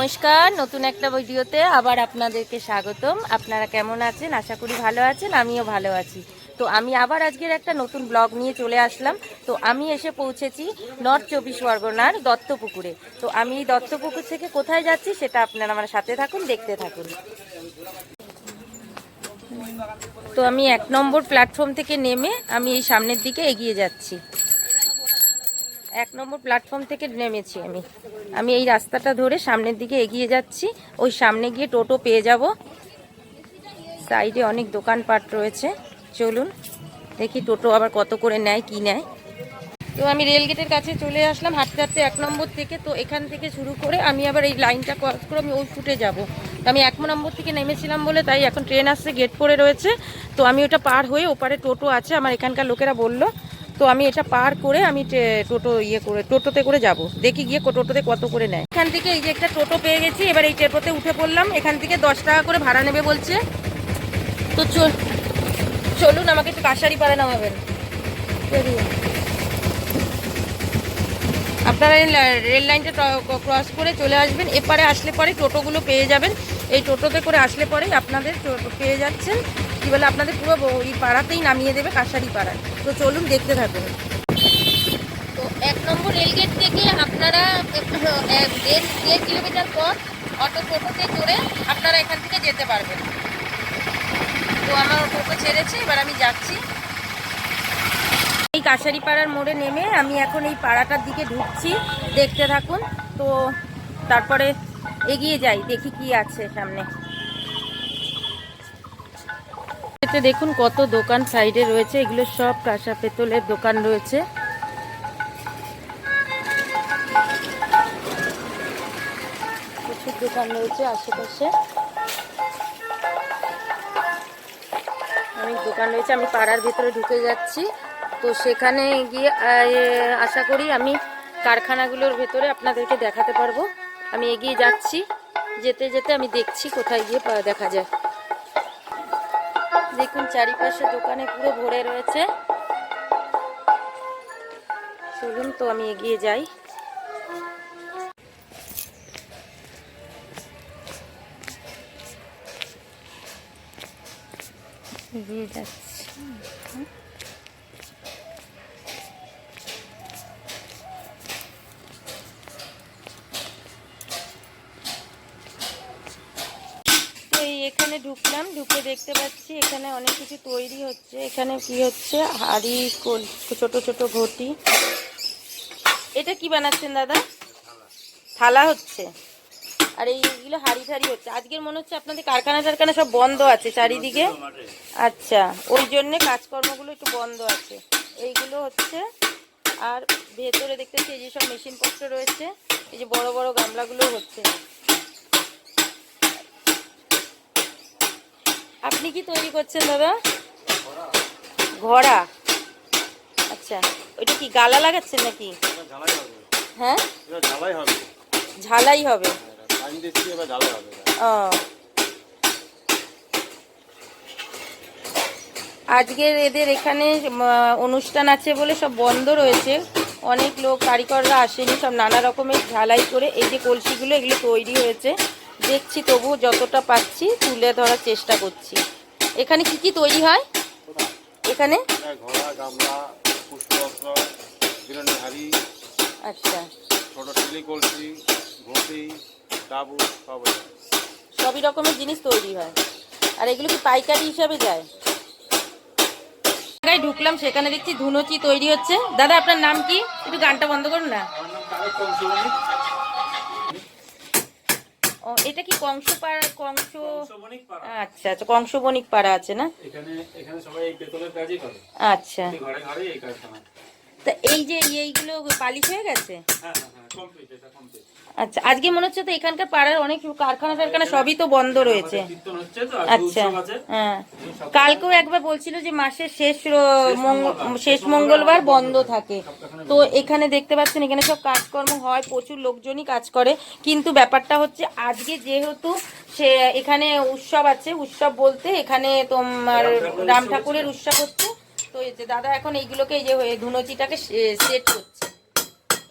নমস্কার, নতুন একটা ভিডিওতে আবার আপনাদেরকে স্বাগতম। আপনারা কেমন আছেন? আশা করি ভালো আছেন, আমিও ভালো আছি। তো আমি আবার আজকের একটা নতুন ব্লগ নিয়ে চলে আসলাম। তো আমি এসে পৌঁছেছি নর্থ 24 পরগনার দত্তপুকুরে। তো আমি এই দত্তপুকুর থেকে কোথায় যাচ্ছি সেটা আপনারা আমার সাথে থাকুন, দেখতে থাকুন। তো আমি 1 নম্বর প্ল্যাটফর্ম থেকে নেমে আমি এই সামনের দিকে এগিয়ে যাচ্ছি। 1 নম্বর প্ল্যাটফর্ম থেকে নেমেছি আমি এই রাস্তাটা ধরে সামনের দিকে এগিয়ে যাচ্ছি। ওই সামনে গিয়ে টোটো পেয়ে যাব। সাইডে অনেক দোকানপাট রয়েছে, চলুন দেখি টোটো আবার কত করে নেয় কি নেয়। তো আমি রেলগেটের কাছে চলে আসলাম হাঁটতে হাঁটতে 1 নম্বর থেকে। তো এখান থেকে শুরু করে আমি আবার এই লাইনটা ক্রস করে আমি ওই ফুটে যাব। তো আমি 1 নম্বর থেকে নেমেছিলাম বলে তাই এখন ট্রেন আসছে, গেট পড়ে রয়েছে। তো আমি ওটা পার হয়ে ওপারে টোটো আছে, আমার এখানকার লোকেরা বললো। তো আমি এটা পার করে আমি টোটোতে করে যাব, দেখি গিয়ে টোটোতে কত করে নেয়। এখান থেকে এই যে একটা টোটো পেয়ে গেছি, এবার এই টোটোতে উঠে পড়লাম। এখান থেকে 10 টাকা করে ভাড়া নেবে বলছে। তো চলুন, আমাকে একটু কাশারি পাড়া নামাবেন। আপনারা রেল লাইনটা ক্রস করে চলে আসবেন। এপারে আসলে পরে টোটোগুলো পেয়ে যাবেন। এই টোটোতে করে আসলে পরেই আপনাদের পেয়ে যাচ্ছেন কী বলে, আপনাদের পুরো এই পাড়াতেই নামিয়ে দেবে, কাশারি পাড়ায়। তো চলুন দেখতে থাকুন। তো 1 নম্বর রেলগেট থেকে আপনারা 1.5 কিলোমিটার পর টোটোতে চড়ে আপনারা এখান থেকে যেতে পারবেন। তো আমার টোটো ছেড়েছে, এবার আমি যাচ্ছি। এই কাছারি পাড়ার মোড়ে নেমে আমি এখন এই পাড়াটার দিকে ঢুকছি, দেখতে থাকুন। তো তারপরে এগিয়ে যাই, দেখি কি আছে সামনে। এতে দেখুন কত দোকান সাইডে রয়েছে, এগুলো সব কাঁসা পেতলের দোকান রয়েছে। প্রচুর দোকান রয়েছে আশেপাশে, অনেক দোকান রয়েছে। আমি পাড়ার ভিতরে ঢুকে যাচ্ছি। তো সেখানে গিয়ে আশা করি আমি কারখানাগুলোর ভেতরে আপনাদেরকে দেখাতে পারবো। আমি এগিয়ে যাচ্ছি, যেতে যেতে আমি দেখছি কোথায় গিয়ে দেখা যায়। দেখুন চারিপাশে দোকানে পুরো ভরে রয়েছে। চলুন তো আমি এগিয়ে যাই। এগিয়ে যাচ্ছি। এখানে ঢুকলাম, ঢুকে দেখতে পাচ্ছি এখানে অনেক কিছু তৈরি হচ্ছে। এখানে কি হচ্ছে, হাঁড়ি, ছোট ছোট ঘটি। এটা কি বানাচ্ছেন দাদা? থালা হচ্ছে। আর এইগুলো হাঁড়ি ঠাড়ি হচ্ছে। আজকের মনে হচ্ছে আপনাদের কারখানা টারখানা সব বন্ধ আছে চারিদিকে। আচ্ছা, ওই জন্যে কাজকর্মগুলো একটু বন্ধ আছে। এইগুলো হচ্ছে। আর ভেতরে দেখতেছি এই যে সব মেশিনপত্র রয়েছে, এই যে বড় বড় গামলাগুলো হচ্ছে। আপনি কি তৈরি করছেন দাদা? ঘোড়া। আচ্ছা, ওইটা কি গালা লাগাচ্ছেন নাকি? হ্যাঁ, ঝালাই হবে। ও, আজকের এদের এখানে অনুষ্ঠান আছে বলে সব বন্ধ রয়েছে। অনেক লোক কারিগররা আসেনি, সব নানা রকমের ঝালাই করে এই যে কলসিগুলো এগুলো তৈরি হয়েছে। দেখছি, তবু যতটা পাচ্ছি তুলে ধরার চেষ্টা করছি। এখানে কি কি তৈরি হয়? এখানে আচ্ছা, সবই রকমের জিনিস তৈরি হয়। আর এগুলো কি পাইকারি হিসাবে যায়? ঢুকলাম, সেখানে দেখছি ধুনুচি তৈরি হচ্ছে। দাদা আপনার নাম কি? একটু গানটা বন্ধ করুন না। ও, এটা কি কংসপাড়া? আচ্ছা আচ্ছা, কংসবণিক পাড়া আছে না? আচ্ছা, তা এই যে এইগুলো পালিশ হয়ে গেছে। আচ্ছা, আজকে মনে হচ্ছে তো এখানকার পাড়ার অনেক কারখানা টারখানা সবই তো বন্ধ রয়েছে। আচ্ছা, হ্যাঁ, কালকেও একবার বলছিল যে মাসের শেষ মঙ্গলবার বন্ধ থাকে। তো এখানে দেখতে পাচ্ছেন এখানে সব কাজকর্ম হয়, প্রচুর লোকজনই কাজ করে। কিন্তু ব্যাপারটা হচ্ছে আজকে যেহেতু এখানে উৎসব আছে, উৎসব বলতে এখানে তোমার রাম ঠাকুরের উৎসব হচ্ছে। তো এই যে দাদা এখন এইগুলোকে এই যে ধুনুচিটাকে সেট করছে।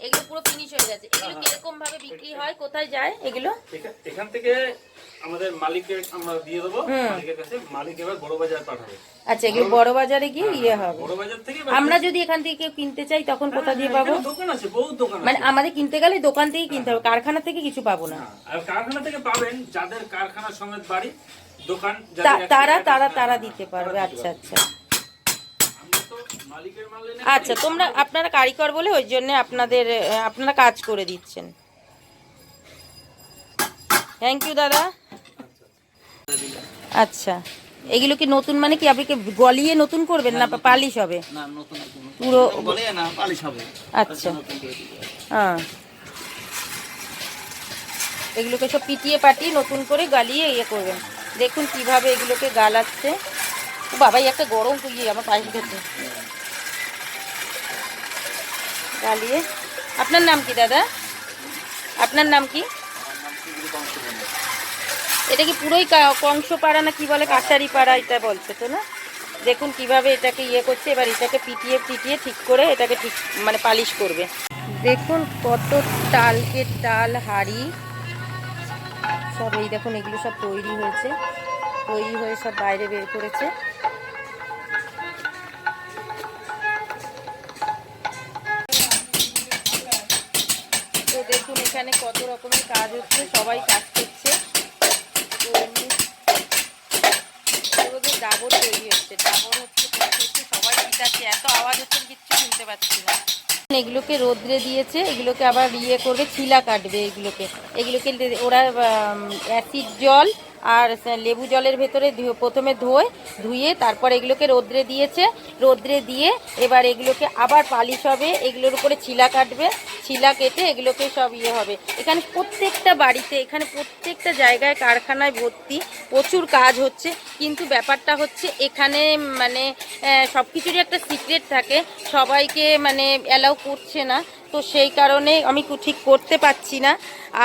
এগুলো পুরো ফিনিশ হয়ে গেছে। এগুলো কিরকম ভাবে বিক্রি হয়, কোথায় যায় এগুলো? এখান থেকে আমাদের মালিকের আমরা দিয়ে দেবো, মালিকের কাছে, মালিক এবার বড় বাজার পাঠাবে। আচ্ছা, এগুলো বড় বাজারে গিয়ে ইয়ে হবে। বড় বাজার থেকে আমরা যদি এখান থেকে কেউ কিনতে চাই তখন কোথা দিয়ে পাবো? দোকান আছে, বহুত দোকান আছে। মানে আমাদের কিনতে গেলে দোকান থেকেই কিনতে হবে, কারখানা থেকে কিছু পাবো না। আর কারখানা থেকে পাবেন, যাদের কারখানার সমেত বাড়ি দোকান, তারা দিতে পারবে। আচ্ছা আচ্ছা আমরা তো মালিকের মাল এনে আচ্ছা, আপনারা কারিগর বলে ওই জন্য আপনারা কাজ করে দিচ্ছেন। থ্যাংক ইউ দাদা। আচ্ছা, এগুলো কি নতুন, মানে কি আপনি কি গলিয়ে নতুন করবেন না পালিশ হবে? না, নতুন পুরো গলিয়ে না, পালিশ হবে। আচ্ছা, হ্যাঁ, এগুলোকে সব পিটিয়ে পাটিয়ে নতুন করে গালিয়ে ইয়ে করবেন। দেখুন কিভাবে এগুলোকে গালাচ্ছে। ও বাবাই, একটা গরম ইয়ে আমার পায়ে খেতে গালিয়ে। আপনার নাম কি দাদা? আপনার নাম কি? এটা কি পুরোই কংসপাড়া না কি বলে, কাছারি পাড়া এটা বলছে তো না? দেখুন কিভাবে এটাকে ইয়ে করছে। এবার এটাকে পিটিয়ে ঠিক করে এটাকে ঠিক মানে পালিশ করবে। দেখুন কত টাল হাড়ি সব, এই দেখুন এগুলো সব তৈরি হয়ে সব বাইরে বের করেছে। তো দেখুন এখানে কত রকমের কাজ হচ্ছে, সবাই কাজ করছে। ডাবর তৈরি হচ্ছে, সবাই পিটাচ্ছে, এত আওয়াজ হচ্ছে কিচ্ছু শুনতে পাচ্ছি না। এগুলোকে রোদ্রে দিয়েছে, এগুলোকে আবার ইয়ে করবে, ছিলা কাটবে। এগুলোকে ওরা অ্যাসিড জল আর লেবু জলের ভেতরে প্রথমে ধুয়ে তারপর এগুলোকে রোদ্রে দিয়েছে। রোদ্রে দিয়ে এবার এগুলোকে আবার পালিশ হবে, এগুলোর উপরে ছিলা কাটবে, ছিলা কেটে এগুলোকে সব ইয়ে হবে। এখানে প্রত্যেকটা বাড়িতে, এখানে প্রত্যেকটা জায়গায় কারখানায় ভর্তি, প্রচুর কাজ হচ্ছে। কিন্তু ব্যাপারটা হচ্ছে এখানে মানে সব কিছুরই একটা সিক্রেট থাকে, সবাইকে মানে অ্যালাউ করছে না। তো সেই কারণে আমি ঠিক করতে পারছি না।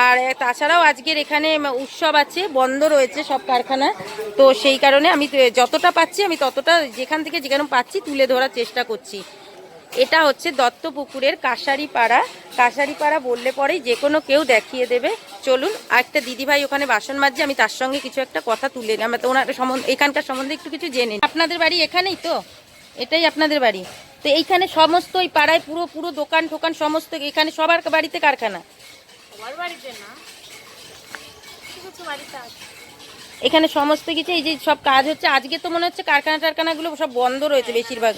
আর তাছাড়াও আজকের এখানে উৎসব আছে, বন্ধ রয়েছে সব কারখানা। তো সেই কারণে আমি যতটা পাচ্ছি আমি ততটা যেখানে পাচ্ছি তুলে ধরার চেষ্টা করছি। এটা হচ্ছে দত্তপুকুরের কাশারিপাড়া বললে পরেই যে কোনো কেউ দেখিয়ে দেবে। চলুন, একটা দিদিভাই ওখানে বাসন মাজছে, আমি তার সঙ্গে কিছু একটা কথা তুলে নিই। আমরা তো ওনার এখানকার সম্বন্ধে একটু কিছু জেনে নিই। আপনাদের বাড়ি এখানেই তো? এটাই আপনাদের বাড়ি? তো এইখানে সমস্ত এই পাড়ায় পুরো দোকান ঠোকান সমস্ত, এখানে সবার বাড়িতে কারখানা? এখানে সমস্ত কিছু এই যে সব কাজ হচ্ছে। আজকে তো মনে হচ্ছে কারখানাগুলো সব বন্ধ রয়েছে বেশিরভাগ।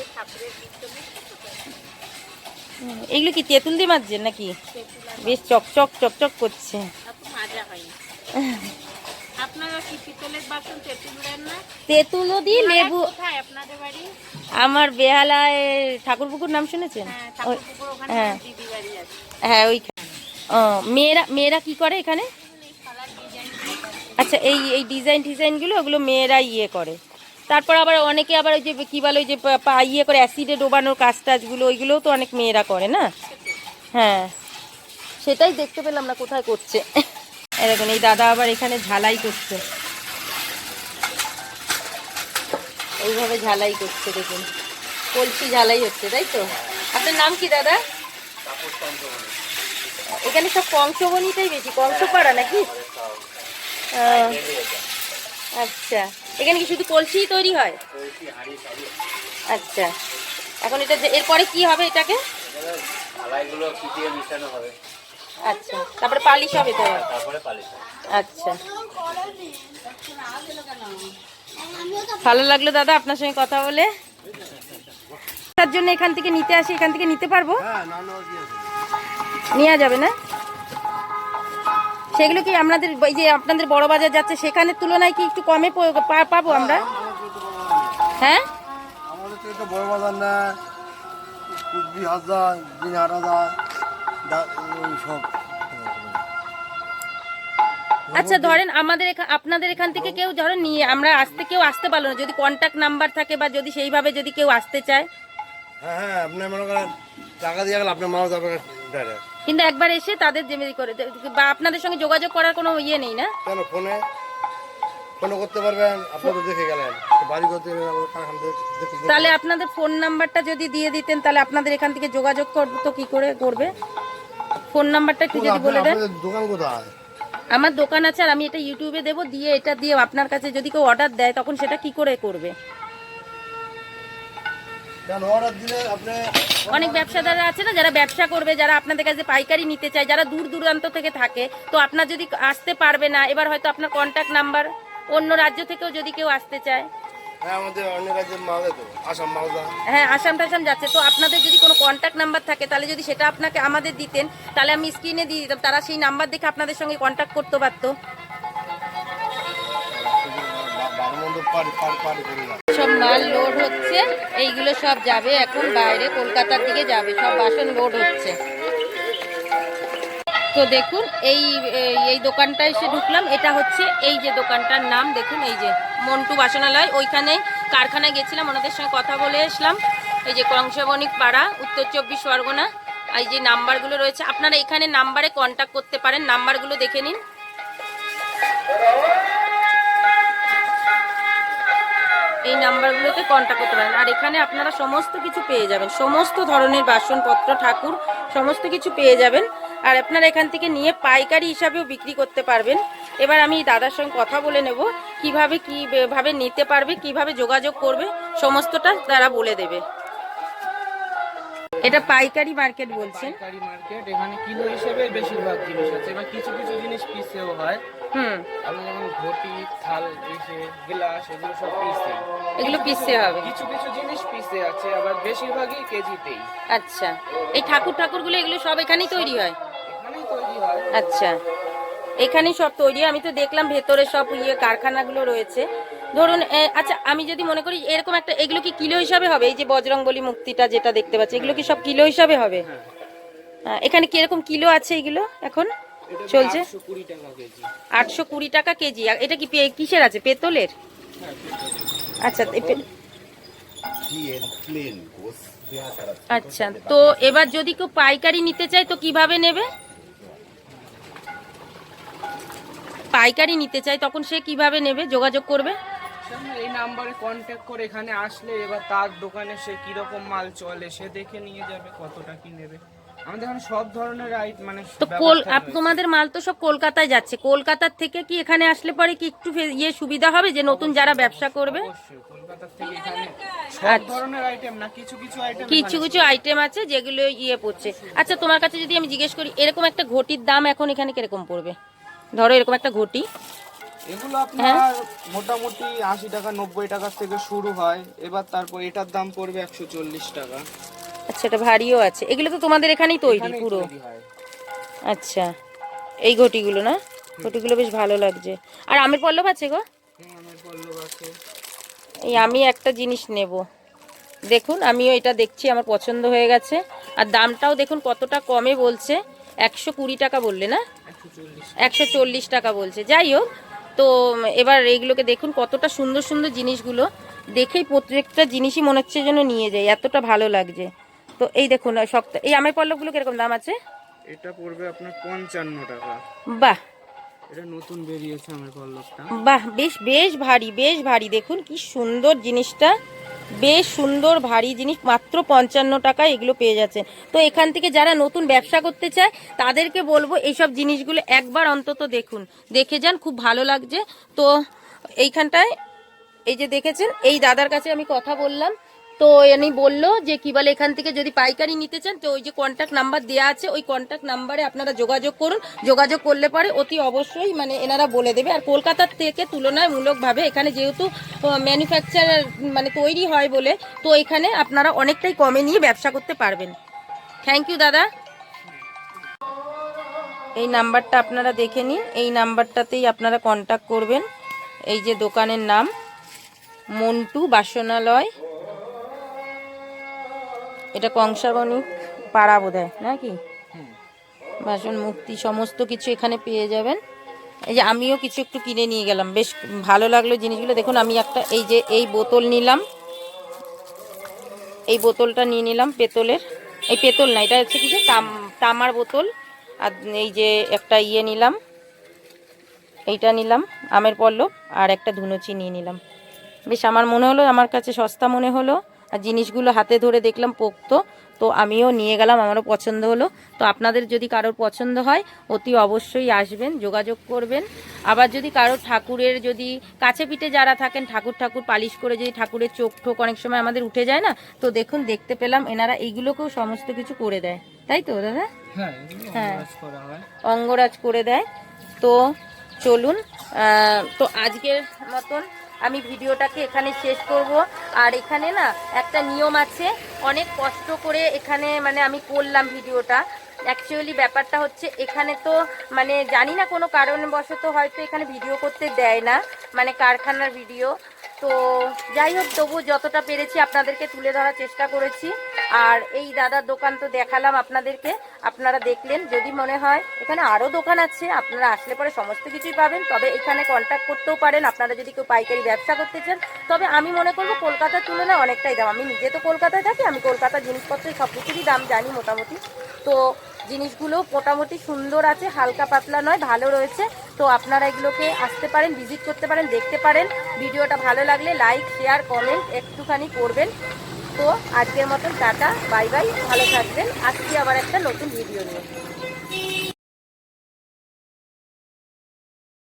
এগুলো কি তেঁতুল দিয়ে মাজছেন নাকি? বেশ চকচক করছে। তেঁতুলও দিয়ে লেবু। আমার বেহালায় ঠাকুরপুকুর নাম শুনেছেন? হ্যাঁ হ্যাঁ, ওইখানে। ও, মেয়েরা কি করে এখানে? আচ্ছা, এই ডিজাইনগুলো ওগুলো মেয়েরা ইয়ে করে। তারপর আবার অনেকে আবার ওই যে কি বলে, ওই যে ইয়ে করে অ্যাসিডে ডোবানোর কাজগুলো, ওইগুলোও তো অনেক মেয়েরা করে না? হ্যাঁ, সেটাই দেখতে পেলাম না কোথায় করছে। এরকম এই দাদা আবার এখানে ঝালাই করছে, এইভাবে ঝালাই করছে। দেখুন কলসি ঝালাই হচ্ছে, তাই তো? আপনার নাম কি দাদা? এখানে সব কংসবনিটাই বেশি, কংসপাড়া নাকি? আচ্ছা, এখানে কি শুধু কলসিই তৈরি হয়? আচ্ছা, এখন এটা এরপরে কি হবে? এটাকে আচ্ছা, তারপরে পালিশ হবে তো? আচ্ছা, ভালো লাগলো দাদা আপনার সঙ্গে কথা বলে। তার জন্য এখান থেকে নিতে আসি, এখান থেকে নিতে পারবো? নেওয়া যাবে না? সেগুলো কি আপনাদের এই যে আপনাদের বড় বাজার যাচ্ছে সেখানের তুলনায় কি একটু কমে পাবো আমরা? হ্যাঁ, আমাদের তো এটা বড় বাজার না, 20,000 3,000 সব। আচ্ছা, ধরেন আপনাদের এখান থেকে কেউ ধরেন নিয়ে আমরা কেউ আসতে পারলো না, যদি কন্ট্যাক্ট নাম্বার থাকে বা যদি সেইভাবে যদি কেউ আসতে চায়? হ্যাঁ, আপনি মনে করেন টাকা দিয়ে গেলে আপনার মাল যাবে ডাইরেক্ট। কিন্তু একবার এসে তাদের জমি করে বা আপনাদের সঙ্গে যোগাযোগ করার কোনো ইয়ে নেই না? কেন, ফোনে করতে পারবেন, আপনারা দেখে গেলেন বাড়ি করতে। তাহলে আপনাদের ফোন নাম্বারটা যদি দিয়ে দিতেন তাহলে আপনাদের এখান থেকে যোগাযোগ করবো তো কি করে করবে? ফোন নাম্বারটা একটু যদি বলে দেন। আপনাদের দোকান কোথায়? আমার দোকান আছে, আর আমি এটা ইউটিউবে দেবো, দিয়ে এটা দিয়ে আপনার কাছে যদি কেউ অর্ডার দেয় তখন সেটা কি করে করবে? কারণ অর্ডার দিলে আপনি অনেক ব্যবসাদাররা আছে না যারা ব্যবসা করবে, যারা আপনাদের কাছে পাইকারি নিতে চায়, যারা দূর দূরান্ত থেকে থাকে, তো আপনার যদি আসতে পারবে না, এবার হয়তো আপনার কন্ট্যাক্ট নাম্বার, অন্য রাজ্য থেকেও যদি কেউ আসতে চায়। হ্যাঁ আমাদের অন্য রাজ্যের মাল তো আসাম মালদা। হ্যাঁ, আসাম টাসাম যাচ্ছে, তো আপনাদের যদি কোনো কন্ট্যাক্ট নাম্বার থাকে তাহলে যদি সেটা আপনাকে আমাদের দিতেন, তাহলে আমি স্ক্রিনে দিয়ে দিতাম, তারা সেই নাম্বার দেখে আপনাদের সঙ্গে কন্ট্যাক্ট করতে পারতো। সব মাল লোড হচ্ছে, এইগুলো সব যাবে এখন বাইরে, কলকাতার দিকে যাবে, সব বাসন লোড হচ্ছে। তো দেখুন এই দোকানটা এসে ঢুকলাম, এটা হচ্ছে এই যে দোকানটার নাম দেখুন, এই যে মন্টু বাসনালয়। ওইখানে কারখানায় গেছিলাম, ওনাদের সঙ্গে কথা বলে আসলাম। এই যে কংসাবণিক পাড়া, উত্তর 24 পরগনা। এই যে নাম্বারগুলো রয়েছে, আপনারা এখানে নাম্বারে কন্ট্যাক্ট করতে পারেন, নাম্বারগুলো দেখে নিন। এই নাম্বারগুলোতে কন্ট্যাক্ট করতে পারেন, আর এখানে আপনারা সমস্ত কিছু পেয়ে যাবেন, সমস্ত ধরনের বাসনপত্র, ঠাকুর, সমস্ত কিছু পেয়ে যাবেন। আর আপনারা এখান থেকে নিয়ে পাইকারি হিসাবেও বিক্রি করতে পারবেন। এবার আমি দাদার সঙ্গে কথা বলে নেব, কিভাবে নিতে পারবে, কিভাবে যোগাযোগ করবে, সমস্তটা তারা বলে দেবে। এটা পাইকারি মার্কেট বলছেন? পাইকারি মার্কেট, এখানে কিলো হিসেবে বেশিরভাগ জিনিস আছে, এবার কিছু কিছু জিনিস পিসেও হয়। আপনি যেমন ঘটি, থাল, গ্লাস, এগুলো সব পিসে, এগুলো পিসে হবে। কিছু কিছু জিনিস পিসে আছে, আবার বেশিরভাগই কেজিতেই। আচ্ছা, এই ঠাকুরগুলো এগুলো সব এখানেই তৈরি হয়? এখানেই তৈরি হয়। আচ্ছা, এখানেই সব তৈরি। আমি তো দেখলাম ভেতরে সব কারখানাগুলো রয়েছে। ধরুন আচ্ছা, আমি যদি মনে করি এরকম একটা, এগুলো কি কিলো হিসাবে হবে? এই যে বজরংবলী মুক্তিটা যেটা দেখতে পাচ্ছি, এগুলো কি সব কিলো হিসাবে হবে? এখানে কি এরকম কিলো আছে এগুলো এখন চলছে? 820 টাকা কেজি। 820 টাকা কেজি। এটা কি কিসের আছে, পেতলের? আচ্ছা, আচ্ছা, তো এবার যদি কেউ পাইকারি নিতে চায় তো কিভাবে নেবে? পাইকারি নিতে চায় তখন সে কিভাবে নেবে, যোগাযোগ করবে? এই নাম্বারে কন্ট্যাক্ট করে এখানে আসলে এবার তার দোকানে সে কিরকম মাল চলে সে দেখে নিয়ে যাবে, কতটা কি নেবে। আমাদের এখানে সব ধরনের মানে তো তোমাদের মাল তো সব কলকাতায় যাচ্ছে, কলকাতার থেকে কি এখানে আসলে পরে কি একটু সুবিধা হবে, যে নতুন যারা ব্যবসা করবে? অবশ্যই কলকাতা থেকে এখানে সব ধরনের আইটেম না, কিছু কিছু আইটেম আছে যেগুলো পড়ছে। আচ্ছা, তোমার কাছে যদি আমি জিজ্ঞেস করি, এরকম একটা ঘটির দাম এখন এখানে কিরকম পড়বে? ধরো এরকম একটা ঘটি, এগুলো আপনার মোটামুটি 80 টাকা 90 টাকা থেকে শুরু হয়, এবার তারপর এটার দাম পড়বে 140 টাকা। আচ্ছা, এটা ভারীও আছে। এগুলো তো তোমাদের এখানেই তৈরি পুরো? আচ্ছা, এই ঘটিগুলো না, ঘটিগুলো বেশ ভালো লাগছে। আর আমের পল্লব আছে গো? আমের পল্লব আছে। এই আমি একটা জিনিস নেব, দেখুন আমিও এটা দেখছি, আমার পছন্দ হয়ে গেছে। আর দামটাও দেখুন কতটা কমে বলছে, 120 টাকা বললে না? 140 টাকা বলছে। যাই হোক, তো এবার এইগুলোকে দেখুন কতটা সুন্দর সুন্দর জিনিসগুলো, দেখেই প্রত্যেকটা জিনিসই মনে হচ্ছে যেন নিয়ে যাই, এতটা ভালো লাগছে। তো এই দেখুন এই আমের পল্লবগুলো কিরকম দাম আছে? এটা পড়বে আপনার 55 টাকা। বাহ, এটা নতুন বেরিয়েছে আমের পল্লবটা। বাহ, বেশ ভারী, বেশ ভারী। দেখুন কি সুন্দর জিনিসটা, বেশ সুন্দর ভারী জিনিস, মাত্র 55 টাকায় এগুলো পেয়ে যাচ্ছেন। তো এখান থেকে যারা নতুন ব্যবসা করতে চায় তাদেরকে বলবো এইসব জিনিসগুলো একবার অন্তত দেখুন, দেখে যান, খুব ভালো লাগছে। তো এইখানটায় এই যে দেখেছেন, এই দাদার কাছে আমি কথা বললাম, তো উনি বললো যে কি বলে, এখান থেকে যদি পাইকারি নিতে চান তো ওই যে কন্ট্যাক্ট নাম্বার দেওয়া আছে, ওই কন্ট্যাক্ট নাম্বারে আপনারা যোগাযোগ করুন। যোগাযোগ করলে পরে অতি অবশ্যই মানে এনারা বলে দেবে। আর কলকাতার থেকে তুলনামূলকভাবে এখানে যেহেতু ম্যানুফ্যাকচারার মানে তৈরি হয় বলে, তো এখানে আপনারা অনেকটাই কমে নিয়ে ব্যবসা করতে পারবেন। থ্যাংক ইউ দাদা। এই নাম্বারটা আপনারা দেখে নিন, এই নাম্বারটাতেই আপনারা কন্ট্যাক্ট করবেন। এই যে দোকানের নাম মন্টু বাসনালয়, এটা কংসাবণিক পাড়া বোধহয় নাকি? বাসন মুক্তি সমস্ত কিছু এখানে পেয়ে যাবেন। এই যে আমিও কিছু একটু কিনে নিয়ে গেলাম, বেশ ভালো লাগলো জিনিসগুলো। দেখুন আমি একটা এই বোতল নিলাম, এই বোতলটা নিয়ে নিলাম পেতলের, এই পেতল না, এটা হচ্ছে কিছু তামার বোতল। আর এই যে একটা নিলাম, এইটা নিলাম আমের পল্লব, আর একটা ধুনুচি নিয়ে নিলাম। বেশ আমার মনে হলো, আমার কাছে সস্তা মনে হলো, আর জিনিসগুলো হাতে ধরে দেখলাম পোক্ত, তো আমিও নিয়ে গেলাম, আমারও পছন্দ হলো। তো আপনাদের যদি কারোর পছন্দ হয় অতি অবশ্যই আসবেন, যোগাযোগ করবেন। আবার যদি কারোর ঠাকুরের যদি কাছে পিঠে যারা থাকেন, ঠাকুর পালিশ করে যদি ঠাকুরের চোখ ঠোক অনেক সময় আমাদের উঠে যায় না, তো দেখুন দেখতে পেলাম এনারা এইগুলোকেও সমস্ত কিছু করে দেয়, তাই তো দাদা? হ্যাঁ, এগুলো হ্যাঁ। অঙ্গরাজ করা হয়। অঙ্গরাজ করে দেয়। তো চলুন, তো আজকের মতন আমি ভিডিওটাকে এখানে শেষ করব। আর এখানে না একটা নিয়ম আছে, অনেক কষ্ট করে এখানে মানে আমি করলাম ভিডিওটা। অ্যাকচুয়ালি ব্যাপারটা হচ্ছে এখানে তো মানে জানি না কোনো কারণবশত হয়তো এখানে ভিডিও করতে দেয় না, মানে কারখানার ভিডিও। তো যাই হোক, তবু যতটা পেরেছি আপনাদেরকে তুলে ধরার চেষ্টা করেছি। আর এই দাদার দোকান তো দেখালাম আপনাদেরকে, আপনারা দেখলেন। যদি মনে হয় এখানে আরও দোকান আছে, আপনারা আসলে পরে সমস্ত কিছুই পাবেন। তবে এখানে কন্ট্যাক্ট করতেও পারেন আপনারা যদি কেউ পাইকারি ব্যবসা করতে চান। তবে আমি মনে করবো কলকাতার তুলনায় অনেকটাই দাম। আমি নিজে তো কলকাতায় থাকি, আমি কলকাতার জিনিসপত্রের সব কিছুরই দাম জানি মোটামুটি। তো জিনিসগুলো মোটামুটি সুন্দর আছে, হালকা পাতলা নয়, ভালো রয়েছে। তো আপনারা এগুলোকে আসতে পারেন, ভিজিট করতে পারেন, দেখতে পারেন। ভিডিওটা ভালো লাগলে লাইক শেয়ার কমেন্ট একটুখানি করবেন। তো আজকের মতন টাটা, বাই বাই, ভালো থাকবেন। আসছি আবার একটা নতুন ভিডিও নিয়ে।